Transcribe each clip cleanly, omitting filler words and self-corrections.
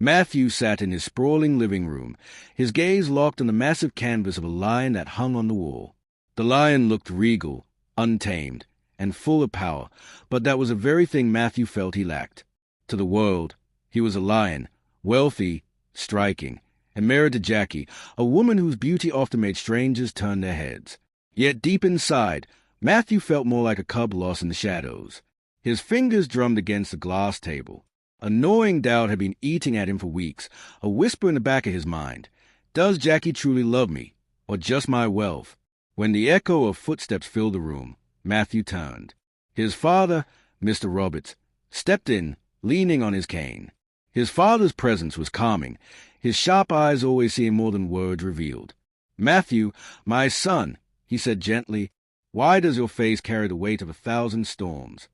Mathew sat in his sprawling living room, his gaze locked on the massive canvas of a lion that hung on the wall. The lion looked regal, untamed, and full of power, but that was the very thing Mathew felt he lacked. To the world, he was a lion, wealthy, striking, and married to Jackie, a woman whose beauty often made strangers turn their heads. Yet deep inside, Mathew felt more like a cub lost in the shadows. His fingers drummed against the glass table. A gnawing doubt had been eating at him for weeks, a whisper in the back of his mind. Does Jackie truly love me, or just my wealth? When the echo of footsteps filled the room, Mathew turned. His father, Mr. Roberts, stepped in, leaning on his cane. His father's presence was calming, his sharp eyes always seeing more than words revealed. "Mathew, my son," he said gently, "why does your face carry the weight of 1,000 storms?"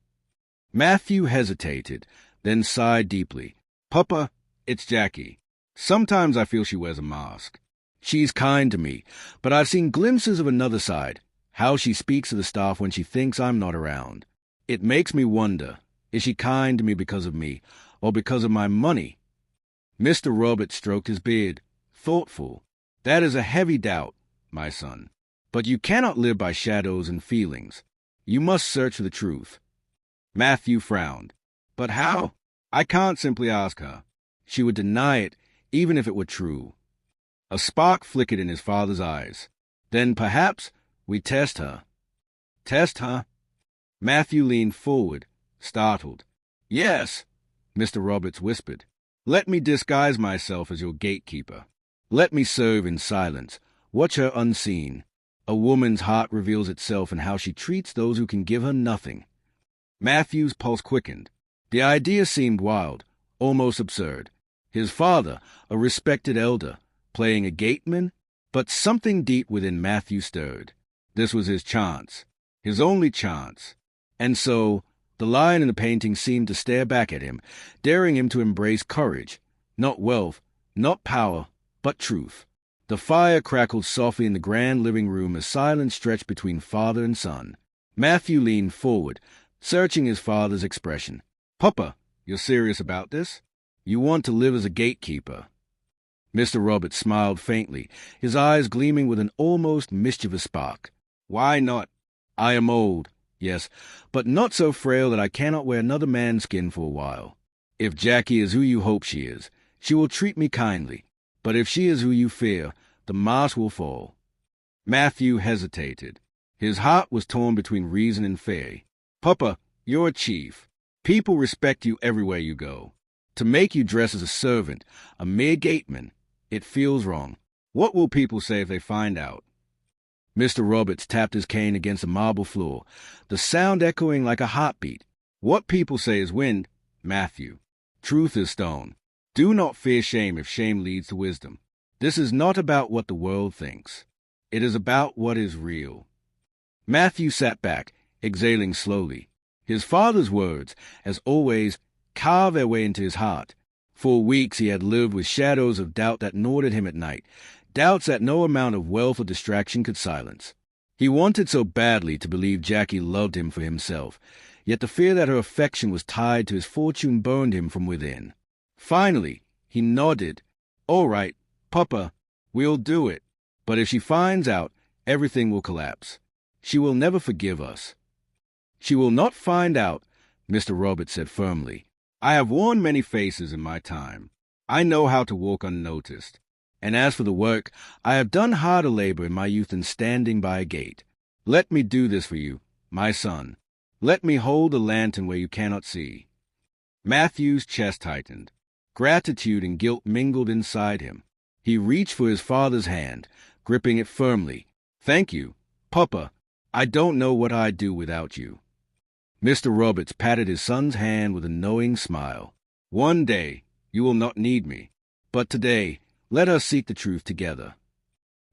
Mathew hesitated, then sighed deeply. "Papa, it's Jackie. Sometimes I feel she wears a mask. She's kind to me, but I've seen glimpses of another side, how she speaks to the staff when she thinks I'm not around. It makes me wonder, is she kind to me because of me, or because of my money?" Mr. Roberts stroked his beard, thoughtful. "That is a heavy doubt, my son. But you cannot live by shadows and feelings. You must search for the truth." Mathew frowned. "But how? I can't simply ask her. She would deny it, even if it were true." A spark flickered in his father's eyes. "Then perhaps we test her." "Test her?" Mathew leaned forward, startled. "Yes," Mr. Roberts whispered. "Let me disguise myself as your gatekeeper. Let me serve in silence, watch her unseen. A woman's heart reveals itself in how she treats those who can give her nothing." Mathew's pulse quickened. The idea seemed wild, almost absurd. His father, a respected elder, playing a gateman? But something deep within Mathew stirred. This was his chance, his only chance. And so, the lion in the painting seemed to stare back at him, daring him to embrace courage. Not wealth, not power, but truth. The fire crackled softly in the grand living room as silence stretched between father and son. Mathew leaned forward, searching his father's expression. "Papa, you're serious about this? You want to live as a gatekeeper?" Mr. Roberts smiled faintly, his eyes gleaming with an almost mischievous spark. "Why not? I am old, yes, but not so frail that I cannot wear another man's skin for a while. If Jackie is who you hope she is, she will treat me kindly. But if she is who you fear, the mask will fall." Mathew hesitated. His heart was torn between reason and fear. "Papa, you're a chief. People respect you everywhere you go. To make you dress as a servant, a mere gateman, it feels wrong. What will people say if they find out?" Mr. Roberts tapped his cane against the marble floor, the sound echoing like a heartbeat. "What people say is wind, Mathew. Truth is stone. Do not fear shame if shame leads to wisdom. This is not about what the world thinks. It is about what is real." Mathew sat back, exhaling slowly. His father's words, as always, carved their way into his heart. For weeks he had lived with shadows of doubt that gnawed at him at night, doubts that no amount of wealth or distraction could silence. He wanted so badly to believe Jackie loved him for himself, yet the fear that her affection was tied to his fortune burned him from within. Finally, he nodded. "All right, Papa, we'll do it. But if she finds out, everything will collapse. She will never forgive us." "She will not find out," Mr. Roberts said firmly. "I have worn many faces in my time. I know how to walk unnoticed. And as for the work, I have done harder labor in my youth than standing by a gate. Let me do this for you, my son. Let me hold the lantern where you cannot see." Mathew's chest tightened. Gratitude and guilt mingled inside him. He reached for his father's hand, gripping it firmly. "Thank you, Papa. I don't know what I'd do without you." Mr. Roberts patted his son's hand with a knowing smile. "One day you will not need me, but today let us seek the truth together."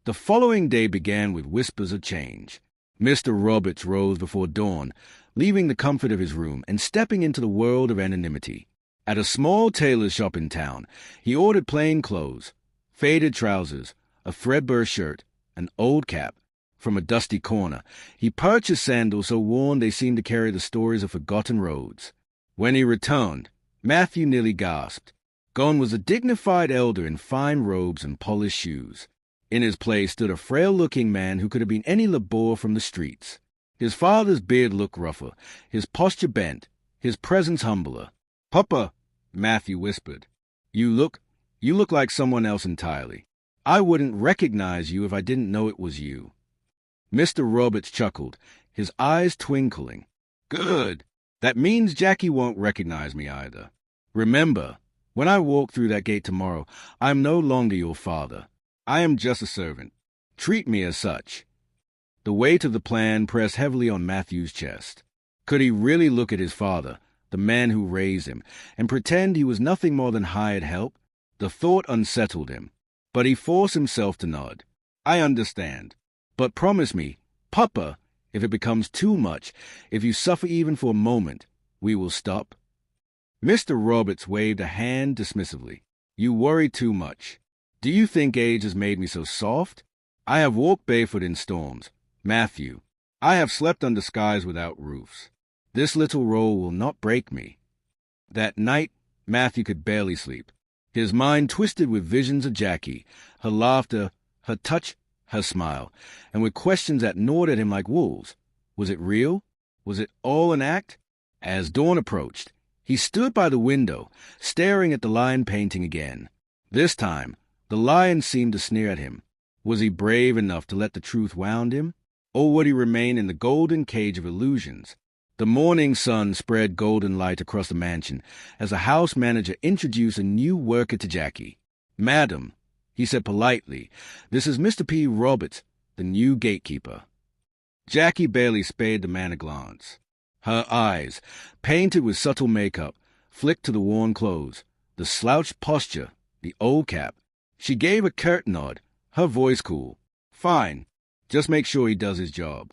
The following day began with whispers of change. Mr. Roberts rose before dawn, leaving the comfort of his room and stepping into the world of anonymity. At a small tailor's shop in town, he ordered plain clothes, faded trousers, a threadbare shirt, an old cap. From a dusty corner, he purchased sandals so worn they seemed to carry the stories of forgotten roads. When he returned, Mathew nearly gasped. Gone was a dignified elder in fine robes and polished shoes. In his place stood a frail-looking man who could have been any labourer from the streets. His father's beard looked rougher, his posture bent, his presence humbler. "Papa," Mathew whispered, you look like someone else entirely. I wouldn't recognize you if I didn't know it was you." Mr. Roberts chuckled, his eyes twinkling. "Good. That means Jackie won't recognize me either. Remember, when I walk through that gate tomorrow, I am no longer your father. I am just a servant. Treat me as such." The weight of the plan pressed heavily on Mathew's chest. Could he really look at his father, the man who raised him, and pretend he was nothing more than hired help? The thought unsettled him, but he forced himself to nod. "I understand. But promise me, Papa, if it becomes too much, if you suffer even for a moment, we will stop." Mr. Roberts waved a hand dismissively. "You worry too much. Do you think age has made me so soft? I have walked barefoot in storms. Mathew, I have slept under skies without roofs. This little roll will not break me." That night, Mathew could barely sleep. His mind twisted with visions of Jackie, her laughter, her touch, her smile, and with questions that gnawed at him like wolves. Was it real? Was it all an act? As dawn approached, he stood by the window, staring at the lion painting again. This time, the lion seemed to sneer at him. Was he brave enough to let the truth wound him? Or would he remain in the golden cage of illusions? The morning sun spread golden light across the mansion as the house manager introduced a new worker to Jackie. "Madam," he said politely, "this is Mr. P. Roberts, the new gatekeeper." Jackie barely spared the man a glance. Her eyes, painted with subtle makeup, flicked to the worn clothes, the slouched posture, the old cap. She gave a curt nod, her voice cool. "Fine. Just make sure he does his job."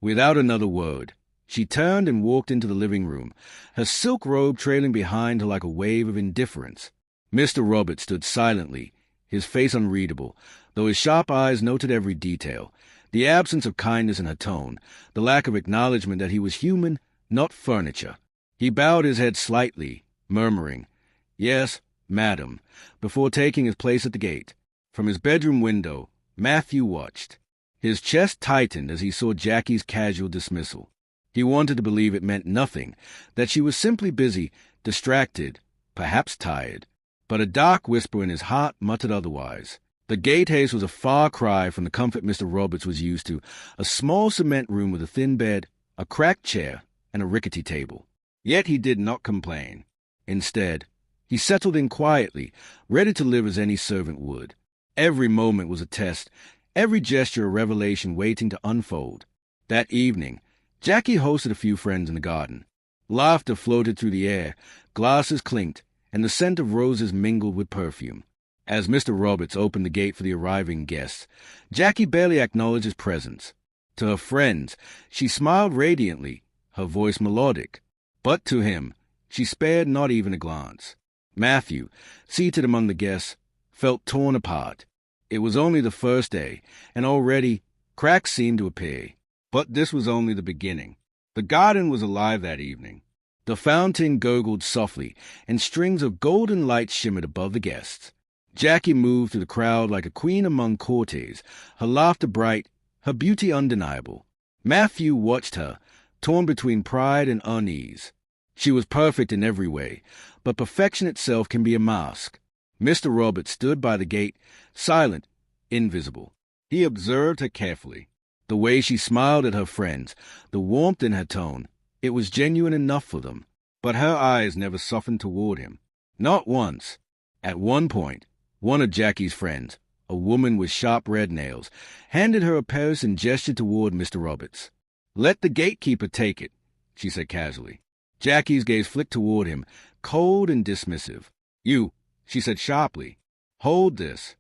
Without another word, she turned and walked into the living room, her silk robe trailing behind her like a wave of indifference. Mr. Roberts stood silently, his face unreadable, though his sharp eyes noted every detail, the absence of kindness in her tone, the lack of acknowledgement that he was human, not furniture. He bowed his head slightly, murmuring, "Yes, madam," before taking his place at the gate. From his bedroom window, Mathew watched. His chest tightened as he saw Jackie's casual dismissal. He wanted to believe it meant nothing, that she was simply busy, distracted, perhaps tired. But a dark whisper in his heart muttered otherwise. The gate haste was a far cry from the comfort Mr. Roberts was used to, a small cement room with a thin bed, a cracked chair, and a rickety table. Yet he did not complain. Instead, he settled in quietly, ready to live as any servant would. Every moment was a test, every gesture a revelation waiting to unfold. That evening, Jackie hosted a few friends in the garden. Laughter floated through the air, glasses clinked, and the scent of roses mingled with perfume. As Mr. Roberts opened the gate for the arriving guests, Jackie barely acknowledged his presence. To her friends, she smiled radiantly, her voice melodic. But to him, she spared not even a glance. Mathew, seated among the guests, felt torn apart. It was only the first day, and already cracks seemed to appear. But this was only the beginning. The garden was alive that evening. The fountain gurgled softly, and strings of golden light shimmered above the guests. Jackie moved through the crowd like a queen among courtiers, her laughter bright, her beauty undeniable. Mathew watched her, torn between pride and unease. She was perfect in every way, but perfection itself can be a mask. Mr. Roberts stood by the gate, silent, invisible. He observed her carefully. The way she smiled at her friends, the warmth in her tone, it was genuine enough for them. But her eyes never softened toward him. Not once. At one point, one of Jackie's friends, a woman with sharp red nails, handed her a purse and gestured toward Mr. Roberts. "Let the gatekeeper take it," she said casually. Jackie's gaze flicked toward him, cold and dismissive. "You," she said sharply, "hold this."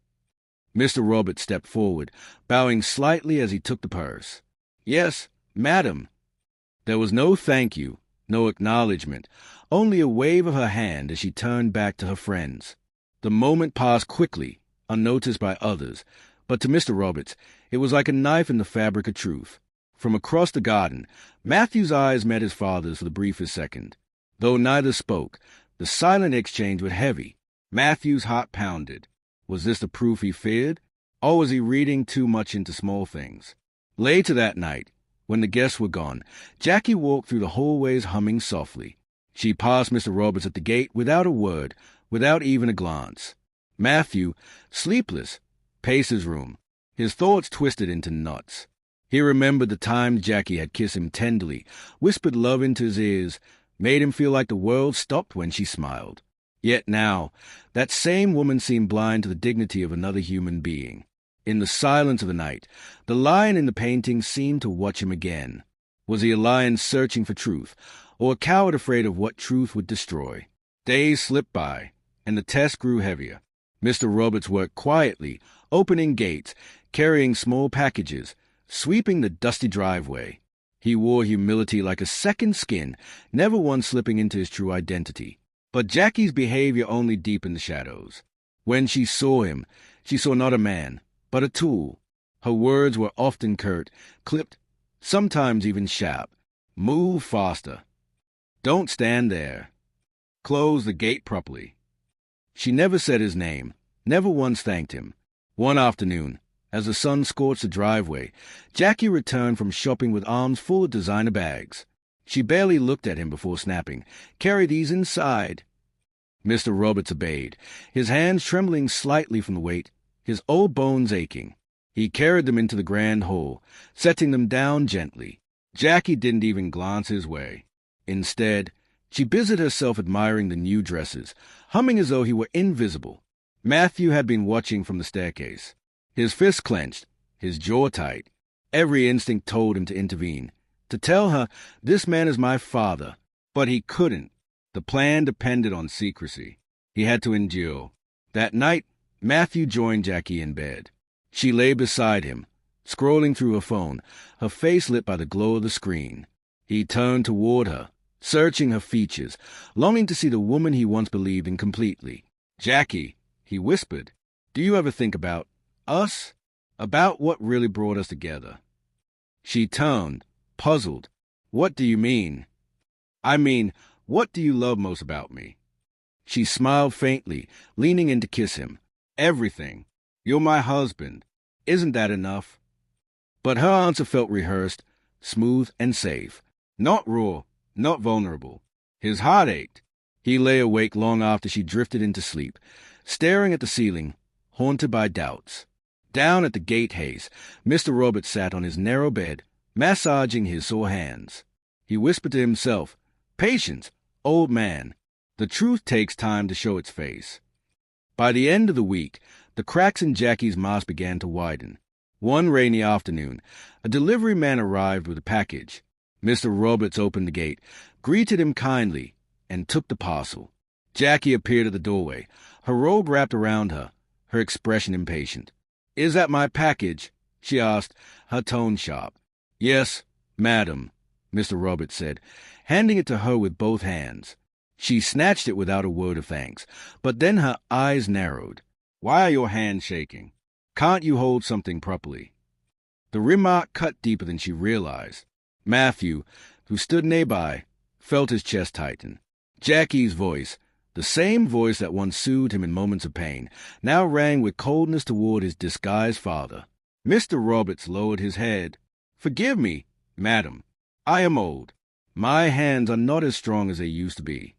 Mr. Roberts stepped forward, bowing slightly as he took the purse. "Yes, madam." There was no thank you, no acknowledgement, only a wave of her hand as she turned back to her friends. The moment passed quickly, unnoticed by others, but to Mr. Roberts, it was like a knife in the fabric of truth. From across the garden, Mathew's eyes met his father's for the briefest second. Though neither spoke, the silent exchange was heavy, Mathew's heart pounded. Was this the proof he feared? Or was he reading too much into small things? Later that night, when the guests were gone, Jackie walked through the hallways humming softly. She passed Mr. Roberts at the gate without a word, without even a glance. Mathew, sleepless, paced his room, his thoughts twisted into knots. He remembered the times Jackie had kissed him tenderly, whispered love into his ears, made him feel like the world stopped when she smiled. Yet now, that same woman seemed blind to the dignity of another human being. In the silence of the night, the lion in the painting seemed to watch him again. Was he a lion searching for truth, or a coward afraid of what truth would destroy? Days slipped by, and the test grew heavier. Mr. Roberts worked quietly, opening gates, carrying small packages, sweeping the dusty driveway. He wore humility like a second skin, never once slipping into his true identity. But Jackie's behavior only deepened the shadows. When she saw him, she saw not a man, but a tool. Her words were often curt, clipped, sometimes even sharp. Move faster. Don't stand there. Close the gate properly. She never said his name, never once thanked him. One afternoon, as the sun scorched the driveway, Jackie returned from shopping with arms full of designer bags. She barely looked at him before snapping, "Carry these inside." Mr. Roberts obeyed, his hands trembling slightly from the weight, his old bones aching. He carried them into the grand hall, setting them down gently. Jackie didn't even glance his way. Instead, she busied herself admiring the new dresses, humming as though he were invisible. Mathew had been watching from the staircase, his fists clenched, his jaw tight. Every instinct told him to intervene, to tell her, "This man is my father." But he couldn't. The plan depended on secrecy. He had to endure. That night, Mathew joined Jackie in bed. She lay beside him, scrolling through her phone, her face lit by the glow of the screen. He turned toward her, searching her features, longing to see the woman he once believed in completely. "Jackie," he whispered, "do you ever think about us? About what really brought us together?" She turned, puzzled. "What do you mean?" "I mean, what do you love most about me?" She smiled faintly, leaning in to kiss him. "Everything. You're my husband. Isn't that enough?" But her answer felt rehearsed, smooth and safe. Not raw, not vulnerable. His heart ached. He lay awake long after she drifted into sleep, staring at the ceiling, haunted by doubts. Down at the gate haze, Mr. Roberts sat on his narrow bed, massaging his sore hands. He whispered to himself, "Patience, old man. The truth takes time to show its face." By the end of the week, the cracks in Jackie's mask began to widen. One rainy afternoon, a delivery man arrived with a package. Mr. Roberts opened the gate, greeted him kindly, and took the parcel. Jackie appeared at the doorway, her robe wrapped around her, her expression impatient. "Is that my package?" she asked, her tone sharp. "Yes, madam," Mr. Roberts said, handing it to her with both hands. She snatched it without a word of thanks, but then her eyes narrowed. "Why are your hands shaking? Can't you hold something properly?" The remark cut deeper than she realized. Mathew, who stood nearby, felt his chest tighten. Jackie's voice, the same voice that once soothed him in moments of pain, now rang with coldness toward his disguised father. Mr. Roberts lowered his head. "Forgive me, madam. I am old. My hands are not as strong as they used to be."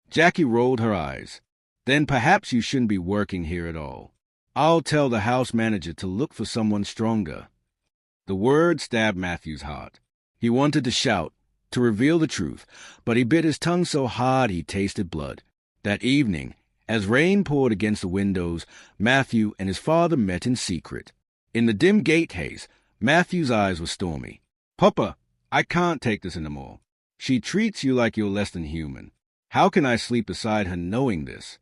Jackie rolled her eyes. "Then perhaps you shouldn't be working here at all. I'll tell the house manager to look for someone stronger." The word stabbed Mathew's heart. He wanted to shout, to reveal the truth, but he bit his tongue so hard he tasted blood. That evening, as rain poured against the windows, Mathew and his father met in secret. In the dim gate haze, Mathew's eyes were stormy. "Papa, I can't take this anymore. She treats you like you're less than human. How can I sleep beside her knowing this?"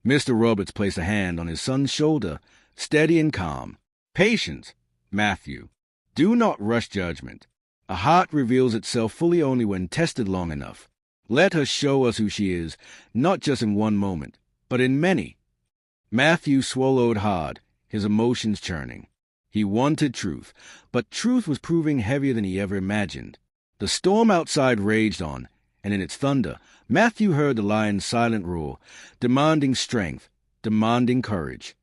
Mr. Roberts placed a hand on his son's shoulder, steady and calm. "Patience, Mathew. Do not rush judgment. A heart reveals itself fully only when tested long enough. Let her show us who she is, not just in one moment, but in many." Mathew swallowed hard, his emotions churning. He wanted truth, but truth was proving heavier than he ever imagined. The storm outside raged on, and in its thunder, Mathew heard the lion's silent roar, demanding strength, demanding courage.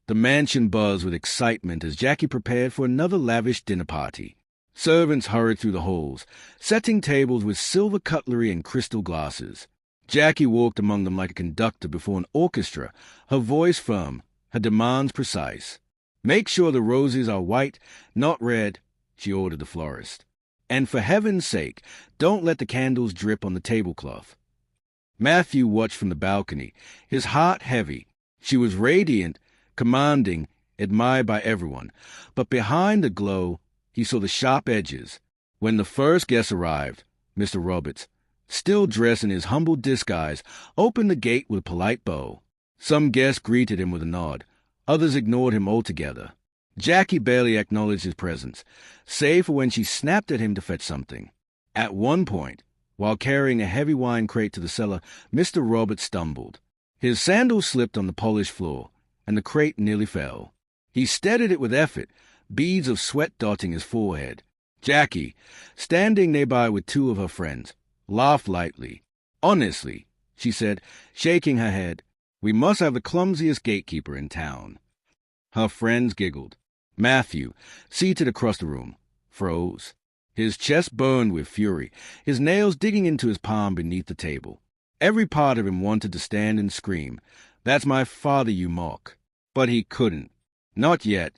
The mansion buzzed with excitement as Jackie prepared for another lavish dinner party. Servants hurried through the halls, setting tables with silver cutlery and crystal glasses. Jackie walked among them like a conductor before an orchestra, her voice firm, her demands precise. "Make sure the roses are white, not red," she ordered the florist. "And for heaven's sake, don't let the candles drip on the tablecloth." Mathew watched from the balcony, his heart heavy. She was radiant, commanding, admired by everyone, but behind the glow, he saw the sharp edges. When the first guest arrived, Mr. Roberts, still dressed in his humble disguise, opened the gate with a polite bow. Some guests greeted him with a nod. Others ignored him altogether. Jackie barely acknowledged his presence, save for when she snapped at him to fetch something. At one point, while carrying a heavy wine crate to the cellar, Mr. Roberts stumbled. His sandals slipped on the polished floor, and the crate nearly fell. He steadied it with effort, beads of sweat dotting his forehead. Jackie, standing nearby with two of her friends, laughed lightly. "Honestly," she said, shaking her head, "we must have the clumsiest gatekeeper in town." Her friends giggled. Mathew, seated across the room, froze. His chest burned with fury, his nails digging into his palm beneath the table. Every part of him wanted to stand and scream, "That's my father you mock." But he couldn't. Not yet.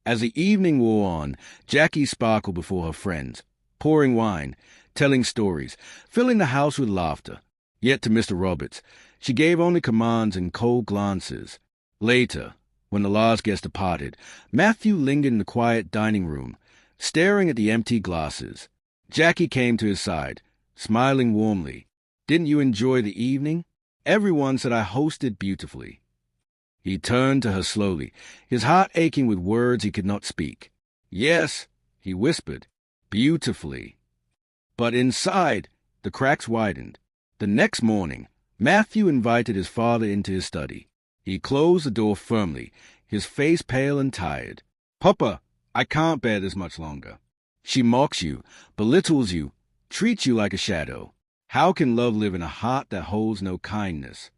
As the evening wore on, Jackie sparkled before her friends, pouring wine, telling stories, filling the house with laughter. Yet to Mr. Roberts, she gave only commands and cold glances. Later, when the last guest departed, Mathew lingered in the quiet dining room, staring at the empty glasses. Jackie came to his side, smiling warmly. "Didn't you enjoy the evening? Everyone said I hosted beautifully." He turned to her slowly, his heart aching with words he could not speak. "Yes," he whispered, "beautifully." But inside, the cracks widened. The next morning, Mathew invited his father into his study. He closed the door firmly, his face pale and tired. "Papa, I can't bear this much longer. She mocks you, belittles you, treats you like a shadow. How can love live in a heart that holds no kindness?"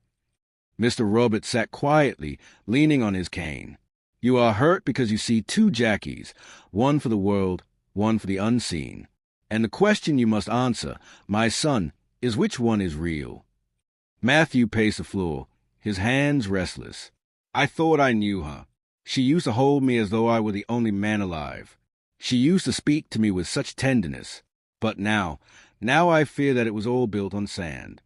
Mr. Roberts sat quietly, leaning on his cane. "You are hurt because you see two Jackies, one for the world, one for the unseen. And the question you must answer, my son, is which one is real?" Mathew paced the floor, his hands restless. "I thought I knew her. She used to hold me as though I were the only man alive. She used to speak to me with such tenderness. But now I fear that it was all built on sand."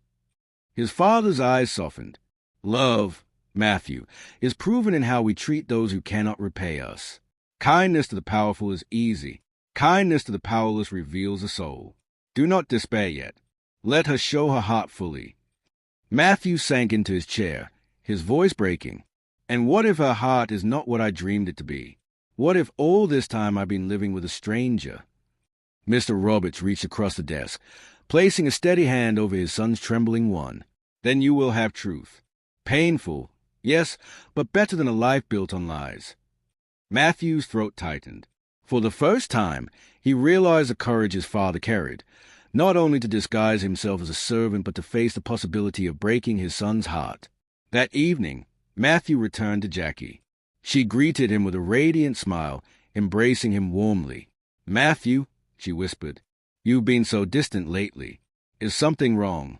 His father's eyes softened. "Love, Mathew, is proven in how we treat those who cannot repay us. Kindness to the powerful is easy. Kindness to the powerless reveals the soul. Do not despair yet. Let her show her heart fully." Mathew sank into his chair, his voice breaking. "And what if her heart is not what I dreamed it to be? What if all this time I've been living with a stranger?" Mr. Roberts reached across the desk, placing a steady hand over his son's trembling one. "Then you will have truth. Painful, yes, but better than a life built on lies." Mathew's throat tightened. For the first time, he realized the courage his father carried, not only to disguise himself as a servant, but to face the possibility of breaking his son's heart. That evening, Mathew returned to Jackie. She greeted him with a radiant smile, embracing him warmly. "Mathew," she whispered, "you've been so distant lately. Is something wrong?"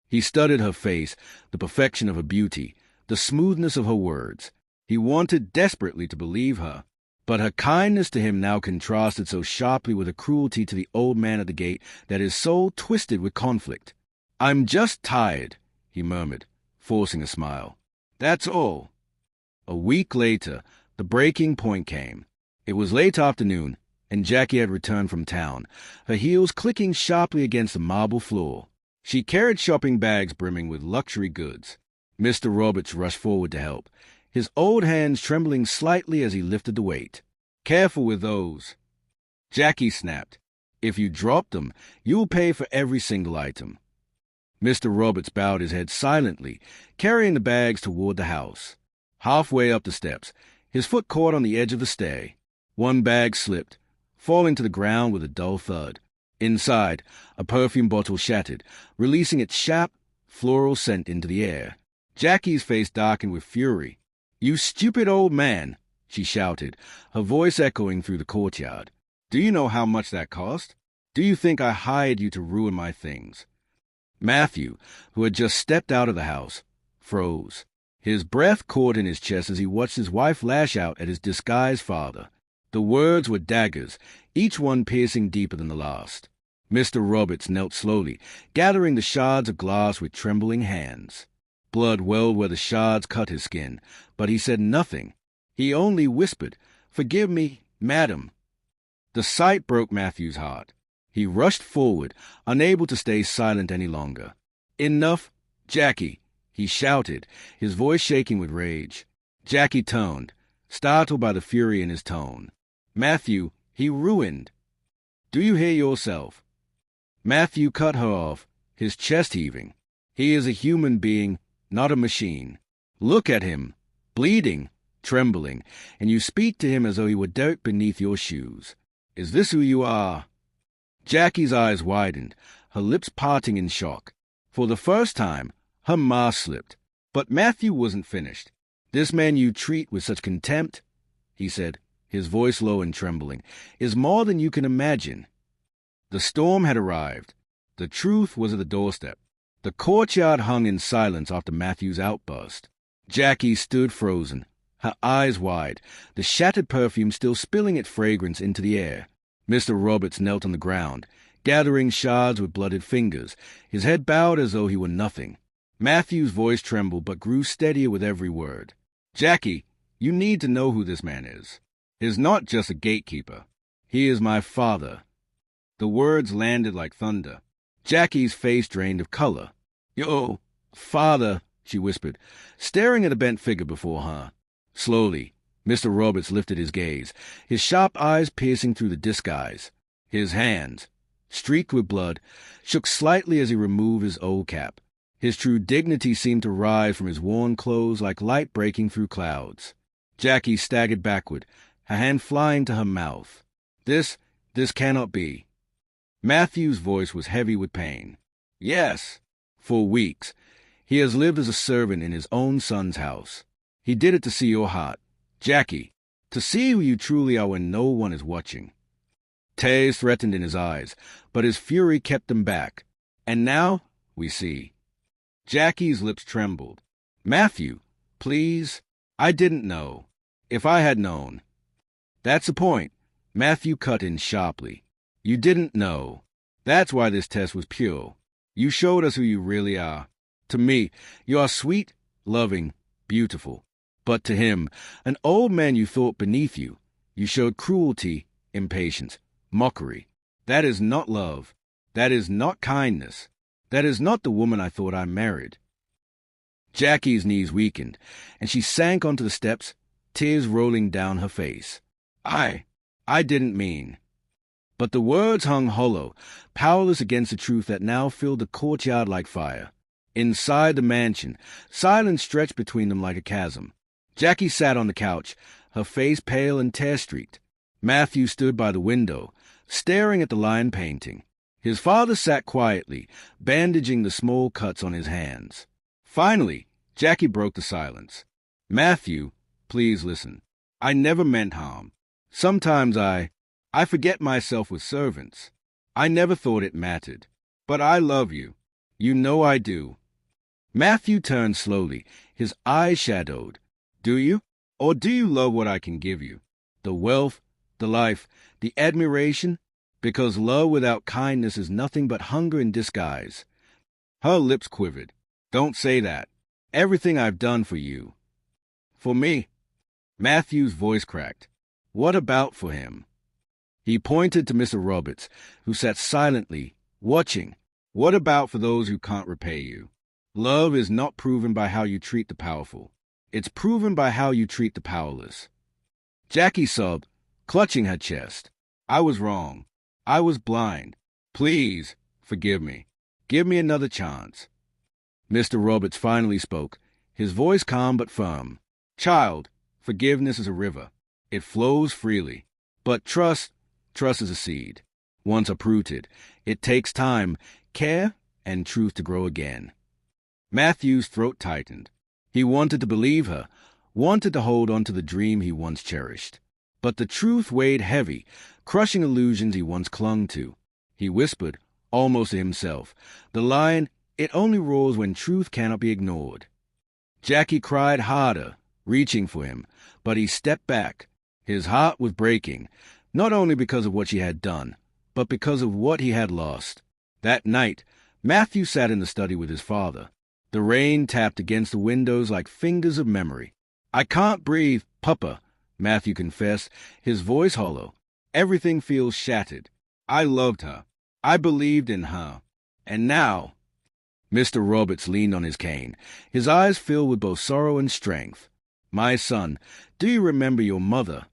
He studied her face, the perfection of her beauty, the smoothness of her words. He wanted desperately to believe her, but her kindness to him now contrasted so sharply with her cruelty to the old man at the gate that his soul twisted with conflict. "I'm just tired," he murmured, forcing a smile. "That's all." A week later, the breaking point came. It was late afternoon, and Jackie had returned from town, her heels clicking sharply against the marble floor. She carried shopping bags brimming with luxury goods. Mr. Roberts rushed forward to help, his old hands trembling slightly as he lifted the weight. "Careful with those." Jackie snapped. "If you drop them, you'll pay for every single item." Mr. Roberts bowed his head silently, carrying the bags toward the house. Halfway up the steps, his foot caught on the edge of the stair. One bag slipped, falling to the ground with a dull thud. Inside, a perfume bottle shattered, releasing its sharp, floral scent into the air. Jackie's face darkened with fury. "You stupid old man," she shouted, her voice echoing through the courtyard. "Do you know how much that cost? Do you think I hired you to ruin my things?" Mathew, who had just stepped out of the house, froze. His breath caught in his chest as he watched his wife lash out at his disguised father. The words were daggers, each one piercing deeper than the last. Mr. Roberts knelt slowly, gathering the shards of glass with trembling hands. Blood welled where the shards cut his skin, but he said nothing. He only whispered, "Forgive me, madam." The sight broke Mathew's heart. He rushed forward, unable to stay silent any longer. "Enough, Jackie," he shouted, his voice shaking with rage. Jackie turned, startled by the fury in his tone. "Mathew, he ruined. Do you hear yourself?" Mathew cut her off, his chest heaving. "He is a human being, not a machine. Look at him, bleeding, trembling, and you speak to him as though he were dirt beneath your shoes. Is this who you are?" Jackie's eyes widened, her lips parting in shock. For the first time, her mask slipped. "But Mathew wasn't finished. This man you treat with such contempt," he said, his voice low and trembling, "is more than you can imagine." The storm had arrived. The truth was at the doorstep. The courtyard hung in silence after Mathew's outburst. Jackie stood frozen, her eyes wide, the shattered perfume still spilling its fragrance into the air. Mr. Roberts knelt on the ground, gathering shards with blooded fingers, his head bowed as though he were nothing. Mathew's voice trembled but grew steadier with every word. "Jackie, you need to know who this man is. He is not just a gatekeeper. He is my father." The words landed like thunder. Jackie's face drained of color. "Yo, father," she whispered, staring at the bent figure before her. Slowly, Mr. Roberts lifted his gaze, his sharp eyes piercing through the disguise. His hands, streaked with blood, shook slightly as he removed his old cap. His true dignity seemed to rise from his worn clothes like light breaking through clouds. Jackie staggered backward, her hand flying to her mouth. This cannot be." Mathew's voice was heavy with pain. "Yes, for weeks. He has lived as a servant in his own son's house. He did it to see your heart. Jackie, to see who you truly are when no one is watching." Tears threatened in his eyes, but his fury kept them back. "And now we see." Jackie's lips trembled. "Mathew, please, I didn't know. If I had known." "That's the point," Mathew cut in sharply. "You didn't know. That's why this test was pure. You showed us who you really are. To me, you are sweet, loving, beautiful. But to him, an old man you thought beneath you, you showed cruelty, impatience, mockery. That is not love. That is not kindness. That is not the woman I thought I married." Jackie's knees weakened, and she sank onto the steps, tears rolling down her face. I didn't mean." But the words hung hollow, powerless against the truth that now filled the courtyard like fire. Inside the mansion, silence stretched between them like a chasm. Jackie sat on the couch, her face pale and tear-streaked. Mathew stood by the window, staring at the lion painting. His father sat quietly, bandaging the small cuts on his hands. Finally, Jackie broke the silence. "Mathew, please listen. I never meant harm. Sometimes I forget myself with servants. I never thought it mattered. But I love you. You know I do." Mathew turned slowly, his eyes shadowed. "Do you? Or do you love what I can give you? The wealth, the life, the admiration? Because love without kindness is nothing but hunger in disguise." Her lips quivered. "Don't say that. Everything I've done for you." "For me?" Mathew's voice cracked. "What about for him?" He pointed to Mr. Roberts, who sat silently, watching. "What about for those who can't repay you? Love is not proven by how you treat the powerful. It's proven by how you treat the powerless." Jackie sobbed, clutching her chest. "I was wrong. I was blind. Please, forgive me. Give me another chance." Mr. Roberts finally spoke, his voice calm but firm. "Child, forgiveness is a river. It flows freely. But trust is a seed. Once uprooted, it takes time, care, and truth to grow again. Mathew's throat tightened. He wanted to believe her, wanted to hold on to the dream he once cherished. But the truth weighed heavy, crushing illusions he once clung to. He whispered, almost to himself, "The lion, it only roars when truth cannot be ignored." Jackie cried harder, reaching for him, but he stepped back. His heart was breaking, not only because of what she had done, but because of what he had lost. That night, Mathew sat in the study with his father. The rain tapped against the windows like fingers of memory. "I can't breathe, Papa," Mathew confessed, his voice hollow. "Everything feels shattered. I loved her. I believed in her. And now—" Mr. Roberts leaned on his cane, his eyes filled with both sorrow and strength. "My son, do you remember your mother?"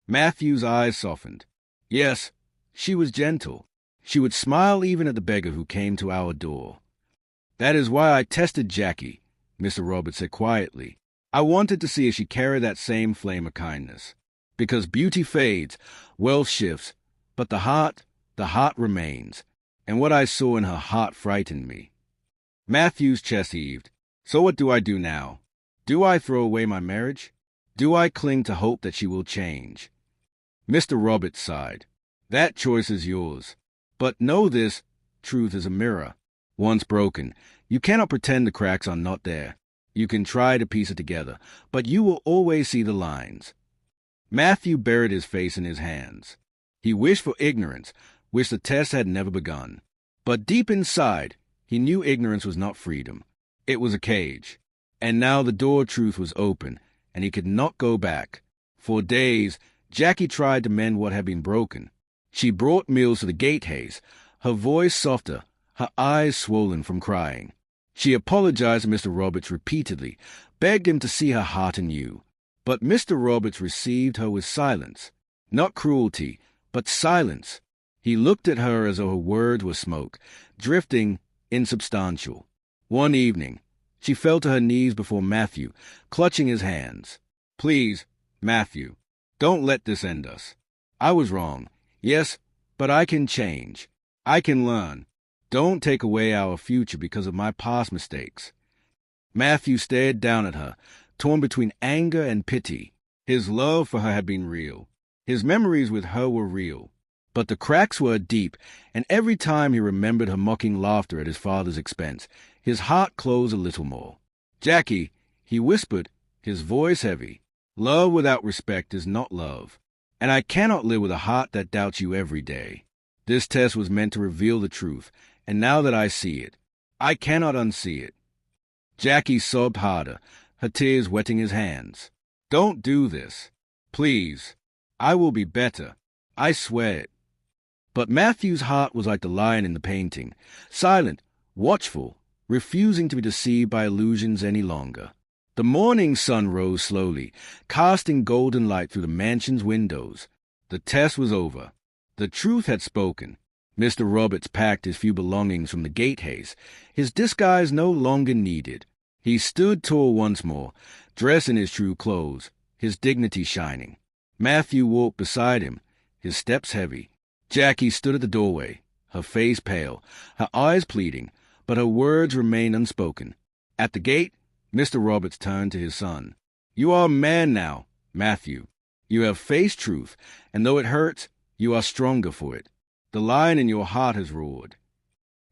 Mathew's eyes softened. "Yes, she was gentle. She would smile even at the beggar who came to our door." "That is why I tested Jackie," Mr. Roberts said quietly. "I wanted to see if she carried that same flame of kindness. Because beauty fades, wealth shifts, but the heart remains. And what I saw in her heart frightened me." Mathew's chest heaved. "So what do I do now? Do I throw away my marriage? Do I cling to hope that she will change?" Mr. Roberts sighed. "That choice is yours. But know this, truth is a mirror. Once broken, you cannot pretend the cracks are not there. You can try to piece it together, but you will always see the lines." Mathew buried his face in his hands. He wished for ignorance, wished the test had never begun. But deep inside, he knew ignorance was not freedom. It was a cage. And now the door of truth was open, and he could not go back. For days, Jackie tried to mend what had been broken. She brought meals to the gatehays, her voice softer, her eyes swollen from crying. She apologized to Mr. Roberts repeatedly, begged him to see her heart anew. But Mr. Roberts received her with silence. Not cruelty, but silence. He looked at her as though her words were smoke, drifting, insubstantial. One evening, she fell to her knees before Mathew, clutching his hands. "Please, Mathew, don't let this end us. I was wrong. Yes, but I can change. I can learn. Don't take away our future because of my past mistakes." Mathew stared down at her, torn between anger and pity. His love for her had been real. His memories with her were real. But the cracks were deep, and every time he remembered her mocking laughter at his father's expense, his heart closed a little more. "Jackie," he whispered, his voice heavy, "love without respect is not love. And I cannot live with a heart that doubts you every day. This test was meant to reveal the truth, and now that I see it, I cannot unsee it." Jackie sobbed harder, her tears wetting his hands. "Don't do this. Please. I will be better. I swear it." But Mathew's heart was like the lion in the painting, silent, watchful, refusing to be deceived by illusions any longer. The morning sun rose slowly, casting golden light through the mansion's windows. The test was over. The truth had spoken. Mr. Roberts packed his few belongings from the gatehays, his disguise no longer needed. He stood tall once more, dressed in his true clothes, his dignity shining. Mathew walked beside him, his steps heavy. Jackie stood at the doorway, her face pale, her eyes pleading, but her words remained unspoken. At the gate, Mr. Roberts turned to his son. "You are a man now, Mathew. You have faced truth, and though it hurts, you are stronger for it. The lion in your heart has roared."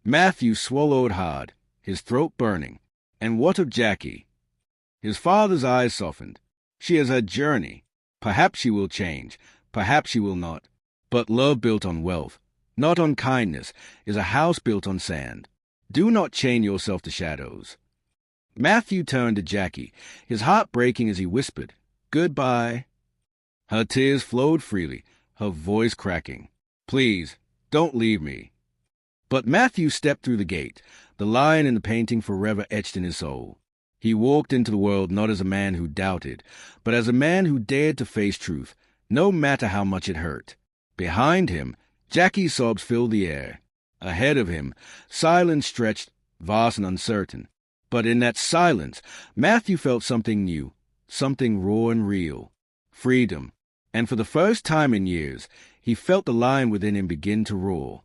Mathew swallowed hard, his throat burning. And what of Jackie? His father's eyes softened. "She has her journey. Perhaps she will change, perhaps she will not. But love built on wealth, not on kindness, is a house built on sand. Do not chain yourself to shadows." Mathew turned to Jackie, his heart breaking as he whispered, "Goodbye." Her tears flowed freely, her voice cracking. "Please, don't leave me." But Mathew stepped through the gate, the lion in the painting forever etched in his soul. He walked into the world not as a man who doubted, but as a man who dared to face truth, no matter how much it hurt. Behind him, Jackie's sobs filled the air. Ahead of him, silence stretched, vast and uncertain. But in that silence, Mathew felt something new, something raw and real. Freedom. And for the first time in years, He felt the lion within him begin to roar.